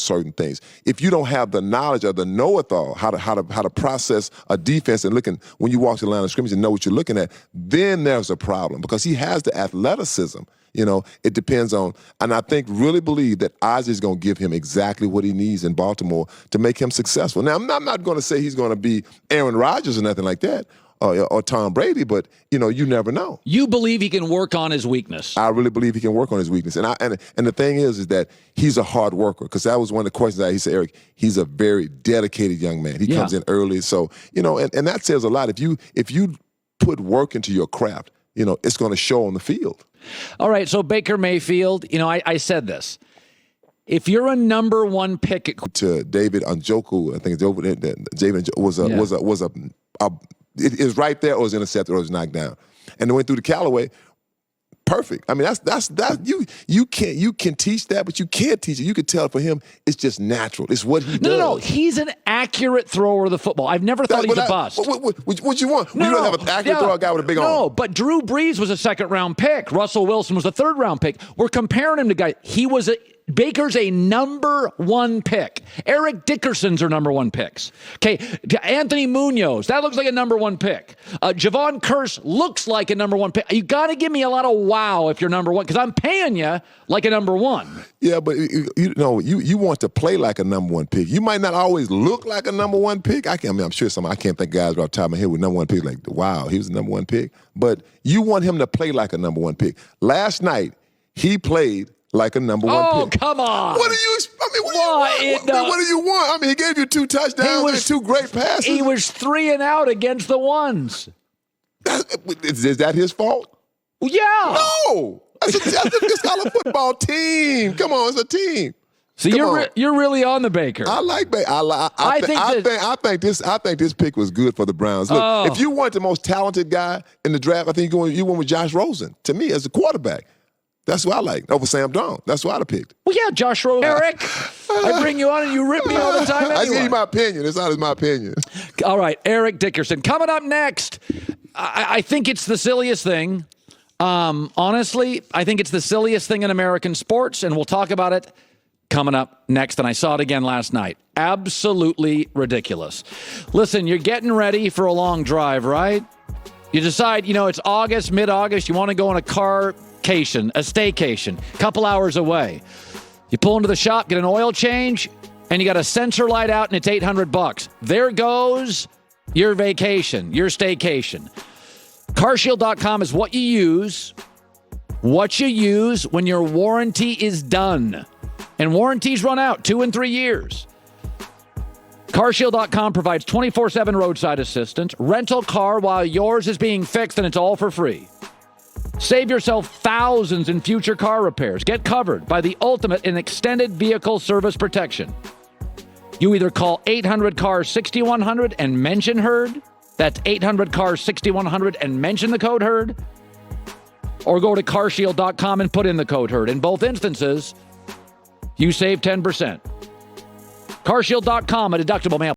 certain things. If you don't have the knowledge or the know-it-all, how to process a defense and looking when you walk to the line of scrimmage and know what you're looking at, then there's a problem because he has the athleticism. It depends on, and I really believe that Oz is going to give him exactly what he needs in Baltimore to make him successful. Now, I'm not going to say he's going to be Aaron Rodgers or nothing like that. Or Tom Brady, but you never know. You believe he can work on his weakness? I really believe he can work on his weakness, and the thing is that he's a hard worker. Because that was one of the questions he said, Eric, he's a very dedicated young man. He comes in early, so and that says a lot. If you put work into your craft, it's going to show on the field. All right, so Baker Mayfield, I said this. If you're a number one pick to David Njoku, I think David was it is right there, or it was intercepted, or it was knocked down, and it went through the Callaway. Perfect. I mean, that's you can teach that, but you can't teach it. You can tell for him, it's just natural. It's what he does. No. He's an accurate thrower of the football. I've never thought he's a bust. What you want? You don't have an accurate thrower guy with a big arm. No, but Drew Brees was a second-round pick. Russell Wilson was a third-round pick. We're comparing him to guys. Baker's a number one pick. Eric Dickerson's are number one picks. Okay, Anthony Munoz, that looks like a number one pick. Javon Curse looks like a number one pick. You got to give me a lot of wow if you're number one, because I'm paying you like a number one. Yeah, but you want to play like a number one pick. You might not always look like a number one pick. I'm sure I can't think guys off the top of my head with number one pick like, wow, he was a number one pick. But you want him to play like a number one pick. Last night, he played like a number one pick. Oh, come on. What do you want? I mean, he gave you 2 touchdowns and 2 great passes. He was 3 and out against the ones. Is that his fault? Yeah. No. It's not a football team. Come on, it's a team. So you're really on the Baker. I like Baker. I think this pick was good for the Browns. Look, if you want the most talented guy in the draft, I think you went with Josh Rosen. To me, as a quarterback. That's what I like, over Sam Darnold. That's what I'd have picked. Well, yeah, Josh Rosen. Eric, I bring you on and you rip me all the time anyway. I give you my opinion. It's not my opinion. All right, Eric Dickerson. Coming up next, I think it's the silliest thing. Honestly, I think it's the silliest thing in American sports, and we'll talk about it coming up next. And I saw it again last night. Absolutely ridiculous. Listen, you're getting ready for a long drive, right? You decide, it's August, mid-August. You want to go on a staycation, a couple hours away. You pull into the shop, get an oil change, and you got a sensor light out, and it's $800. There goes your vacation, your staycation. CarShield.com is what you use when your warranty is done. And warranties run out 2 and 3 years. CarShield.com provides 24/7 roadside assistance, rental car while yours is being fixed, and it's all for free. Save yourself thousands in future car repairs. Get covered by the ultimate in extended vehicle service protection. You either call 800-CAR-6100 and mention HERD. That's 800-CAR-6100 and mention the code HERD. Or go to CarShield.com and put in the code HERD. In both instances, you save 10%. CarShield.com, a deductible mail.